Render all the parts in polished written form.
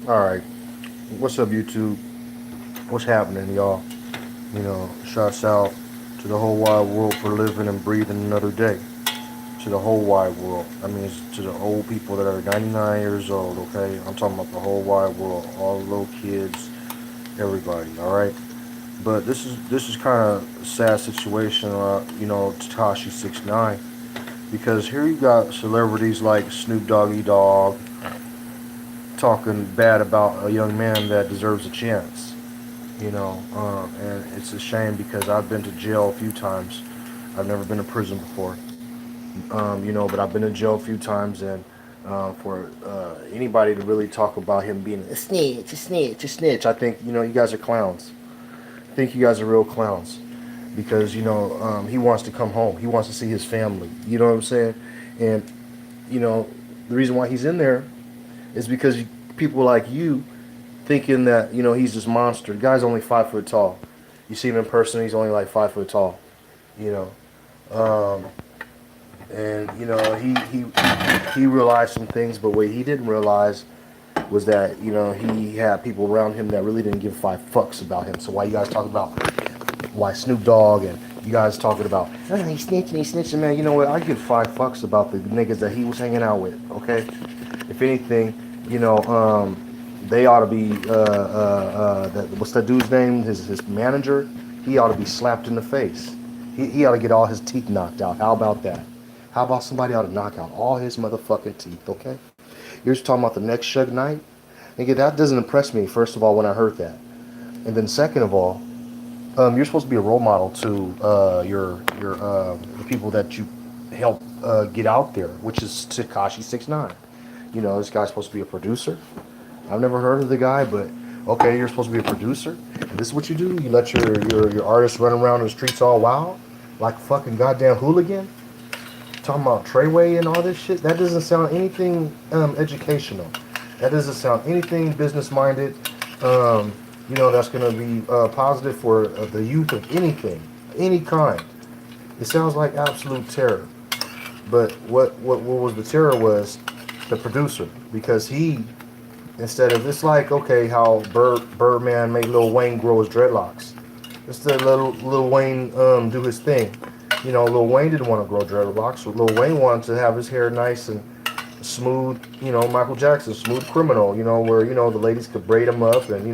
Alright, what's up YouTube? What's happening, y'all? Shouts out to the whole wide world for living and breathing another day. To the whole wide world. I mean, it's to the old people that are 99 years old, okay? I'm talking about the whole wide world. All the little kids, everybody, alright? But this is kind of a sad situation, Tekashi69. Because here you got celebrities like Snoop Doggy Dogg talking bad about a young man that deserves a chance. And it's a shame because I've been to jail a few times. I've never been to prison before, but I've been to jail a few times, and for anybody to really talk about him being a snitch, a snitch, a snitch, I think you guys are clowns. I think you guys are real clowns because he wants to come home. He wants to see his family. You know what I'm saying? And you know the reason why he's in there is because people like you thinking that he's this monster. The guy's only 5 foot tall. You see him in person, he's only like 5 foot tall. You know, um, and he realized some things, but what he didn't realize was that he had people around him that really didn't give five fucks about him. So why you guys talking about why Snoop Dogg and you guys talking about he's snitching, man? You know what? I give five fucks about the niggas that he was hanging out with. Okay, if anything, they ought to be what's that dude's name? His manager. He ought to be slapped in the face. He ought to get all his teeth knocked out. How about that? How about somebody ought to knock out all his motherfucking teeth? Okay. You're just talking about the next Suge Knight. Nigga, that doesn't impress me. First of all, when I heard that, and then second of all, you're supposed to be a role model to your the people that you help get out there, which is Tekashi 69. This guy's supposed to be a producer. I've never heard of the guy, but okay, you're supposed to be a producer, and this is what you do. You let your artists run around the streets all wild, like a fucking goddamn hooligan. Talking about Treyway and all this shit. That doesn't sound anything educational. That doesn't sound anything business minded. That's going to be positive for the youth of anything, any kind. It sounds like absolute terror. But what was the terror was the producer, because he, instead of, it's like, okay, how Birdman made Lil Wayne grow his dreadlocks. Instead of Lil Wayne do his thing. Lil Wayne didn't want to grow dreadlocks. So Lil Wayne wanted to have his hair nice and smooth, Michael Jackson, smooth criminal, where, the ladies could braid him up, and, he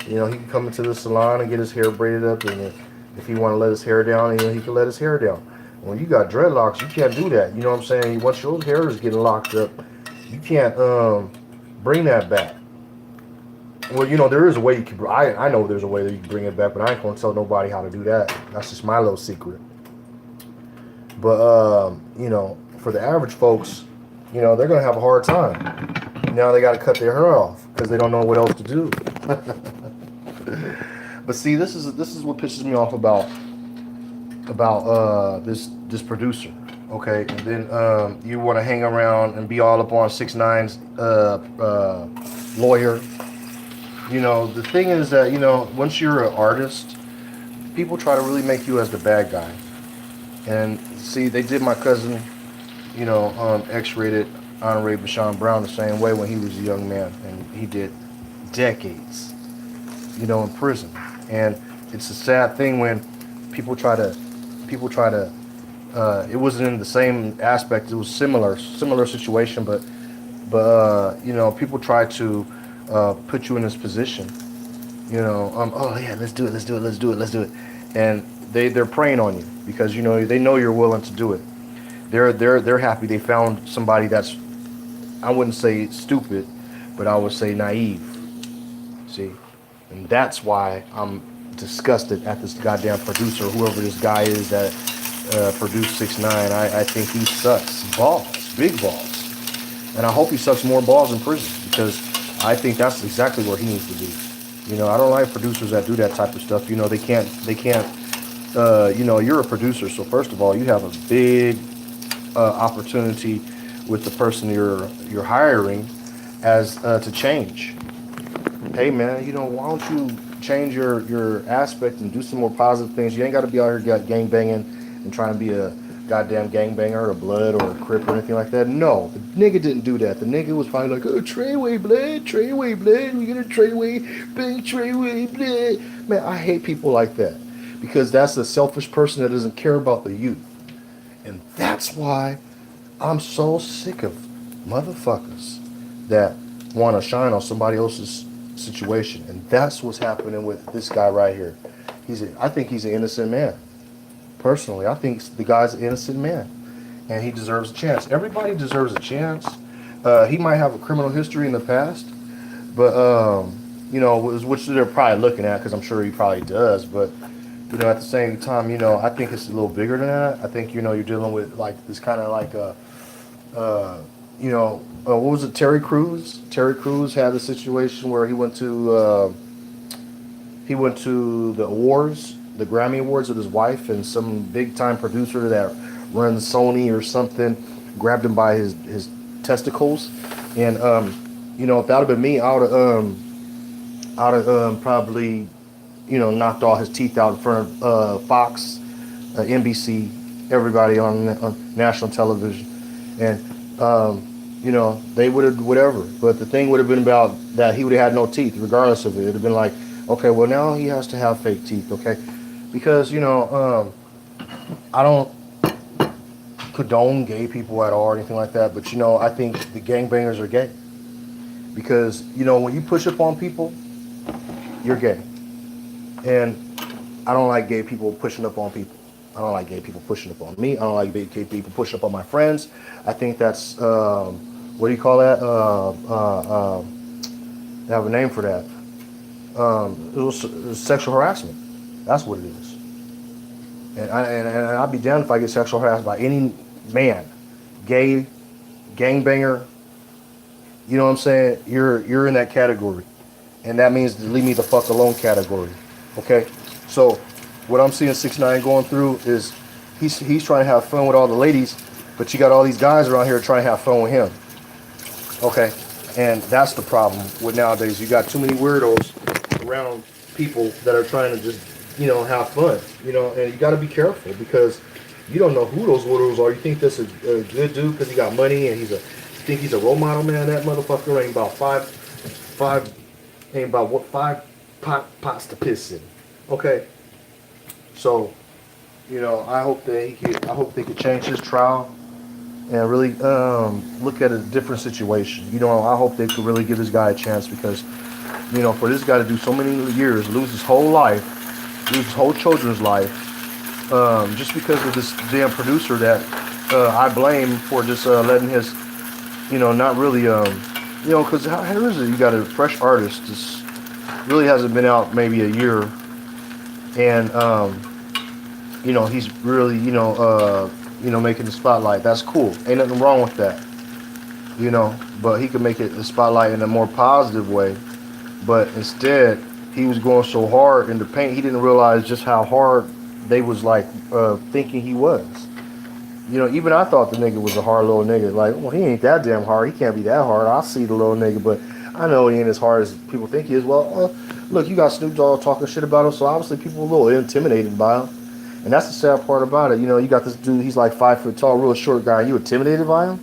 could come into the salon and get his hair braided up, and if he wanted to let his hair down, he could let his hair down. When you got dreadlocks, you can't do that. You know what I'm saying? Once your hair is getting locked up, you can't bring that back. Well, there is a way you can. I know there's a way that you can bring it back, but I ain't gonna tell nobody how to do that. That's just my little secret. But for the average folks, they're gonna have a hard time. Now they got to cut their hair off because they don't know what else to do. But see, this is what pisses me off about this producer. Okay, and then you want to hang around and be all up on 6ix9ine's lawyer. The thing is that once you're an artist, people try to really make you as the bad guy. And see, they did my cousin, X-rated Honoré Bashan Brown the same way when he was a young man, and he did decades, in prison. And it's a sad thing when people try to, it wasn't in the same aspect. It was similar situation, but people try to put you in this position. Oh yeah, let's do it, and they're preying on you because they know you're willing to do it. They're happy they found somebody that's, I wouldn't say stupid, but I would say naive. See, and that's why I'm disgusted at this goddamn producer, whoever this guy is that produced 6ix9ine. I think he sucks balls, big balls, and I hope he sucks more balls in prison because I think that's exactly where he needs to be. I don't like producers that do that type of stuff. They can't. You're a producer, so first of all, you have a big opportunity with the person you're hiring as to change. Hey man, why don't you change your aspect and do some more positive things? You ain't got to be out here gang banging and trying to be goddamn gangbanger or blood or a crip or anything like that. No, the nigga didn't do that. The nigga was probably like, oh, Treyway blood, Treyway blood, we gonna Treyway, big Treyway blood. Man, I hate people like that because that's a selfish person that doesn't care about the youth. And that's why I'm so sick of motherfuckers that want to shine on somebody else's situation. And that's what's happening with this guy right here. I think he's an innocent man. Personally, I think the guy's an innocent man, and he deserves a chance. Everybody deserves a chance. He might have a criminal history in the past, but you know, which they're probably looking at because I'm sure he probably does. But you know, at the same time, you know, I think it's a little bigger than that. I think, you know, you're dealing with like this kind of like you know, what was it? Terry Crews. Terry Crews had a situation where he went to the awards, the Grammy Awards with his wife, and some big time producer that runs Sony or something grabbed him by his testicles, and you know, if that would have been me, I'd have probably, you know, knocked all his teeth out in front of Fox, NBC, everybody on national television, and you know, they would have whatever. But the thing would have been about that he would have had no teeth, regardless of it. It'd have been like, okay, well now he has to have fake teeth, okay, because you know, I don't condone gay people at all or anything like that, but you know, I think the gangbangers are gay because you know when you push up on people, you're gay. And I don't like gay people pushing up on people. I don't like gay people pushing up on me. I don't like gay people pushing up on my friends. I think that's, what do you call that? They have a name for that. It was sexual harassment. That's what it is. And I'd be damned if I get sexual harassed by any man, gay, gangbanger. You know what I'm saying? You're in that category. And that means to leave me the fuck alone category. Okay, so what I'm seeing 6ix9ine going through is he's trying to have fun with all the ladies, but you got all these guys around here trying to have fun with him. Okay, and that's the problem with nowadays. You got too many weirdos around people that are trying to just, you know, have fun. You know, and you got to be careful because you don't know who those weirdos are. You think that's a good dude because he got money and you think he's a role model, man. That motherfucker ain't about five pots to piss in. Okay, so you know, I hope they could change his trial and really look at a different situation. You know, I hope they could really give this guy a chance because, you know, for this guy to do so many years, lose his whole life, lose his whole children's life, just because of this damn producer that I blame for just letting his, you know, not really, you know, because how is it? You got a fresh artist, just really hasn't been out maybe a year, and you know, he's really, you know, making the spotlight. That's cool. Ain't nothing wrong with that. You know, but he could make it the spotlight in a more positive way. But instead, he was going so hard in the paint, he didn't realize just how hard they was like thinking he was. You know, even I thought the nigga was a hard little nigga. Like, well, he ain't that damn hard. He can't be that hard. I'll see the little nigga, but I know he ain't as hard as people think he is. Well, look, you got Snoop Dogg talking shit about him, so obviously people are a little intimidated by him. And that's the sad part about it. You know, you got this dude, he's like 5 foot tall, real short guy, and you intimidated by him?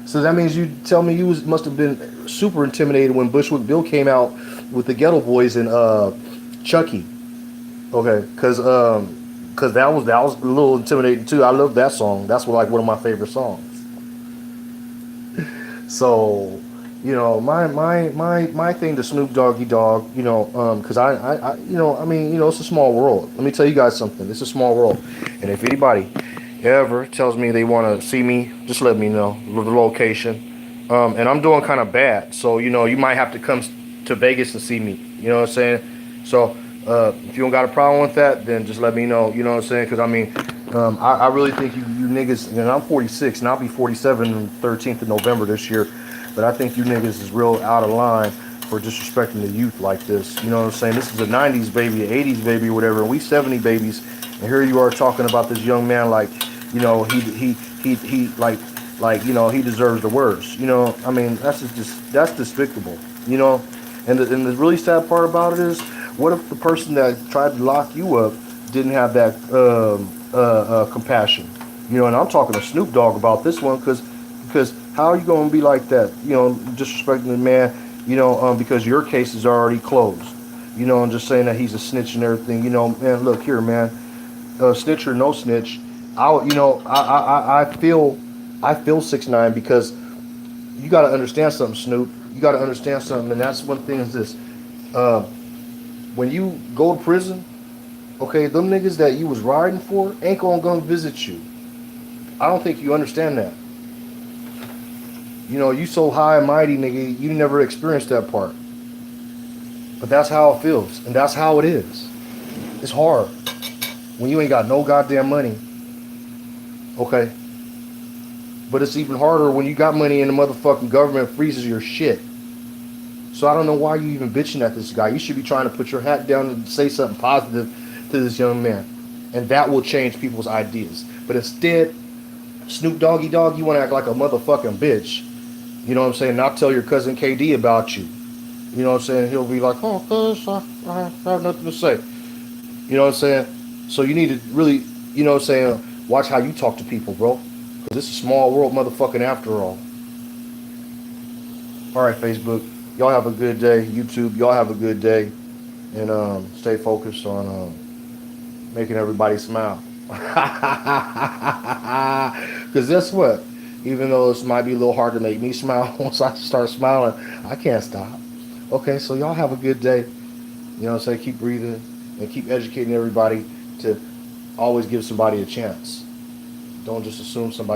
So that means you tell me you must have been super intimidated when Bushwick Bill came out with the Ghetto Boys and Chucky. Okay, because that was a little intimidating too. I love that song. That's like one of my favorite songs. So, you know, my thing to Snoop Doggy Dogg, you know, because I you know, I mean, you know, it's a small world. Let me tell you guys something. It's a small world, and if anybody ever tells me they want to see me, just let me know the location. And I'm doing kind of bad, so you know, you might have to come to Vegas and see me. You know what I'm saying? So if you don't got a problem with that, then just let me know. You know what I'm saying? Because I mean, I really think you niggas, and I'm 46, and I'll be 47 on 13th of November this year. But I think you niggas is real out of line for disrespecting the youth like this. You know what I'm saying? This is a 90s baby, an 80s baby, or whatever, and we 70 babies. And here you are talking about this young man like, you know, he like, you know, he deserves the worst. You know, I mean, that's despicable. You know, and the really sad part about it is, what if the person that tried to lock you up didn't have that compassion? You know, and I'm talking to Snoop Dogg about this one because how are you going to be like that? You know, disrespecting the man. You know, because your case is already closed. You know, and just saying that he's a snitch and everything. You know, man, look here, man. Snitch or no snitch, I feel 6ix9ine because you got to understand something, Snoop. You got to understand something, and that's one thing is this: uh, when you go to prison, okay, them niggas that you was riding for ain't gonna come visit you. I don't think you understand that. You know, you so high and mighty, nigga, you never experienced that part. But that's how it feels, and that's how it is. It's hard when you ain't got no goddamn money, okay? But it's even harder when you got money and the motherfucking government freezes your shit. So I don't know why you even bitching at this guy. You should be trying to put your hat down and say something positive to this young man. And that will change people's ideas. But instead, Snoop Doggy Dogg, you want to act like a motherfucking bitch. You know what I'm saying? Not tell your cousin KD about you. You know what I'm saying? He'll be like, oh, cuz, I have nothing to say. You know what I'm saying? So you need to really, you know what I'm saying, watch how you talk to people, bro. Because it's a small world, motherfucking, after all. All right, Facebook. Y'all have a good day. YouTube, y'all have a good day. And stay focused on making everybody smile. Because guess what? Even though this might be a little hard to make me smile, once I start smiling, I can't stop. Okay, so y'all have a good day. You know what I'm saying? Keep breathing and keep educating everybody to always give somebody a chance. Don't just assume somebody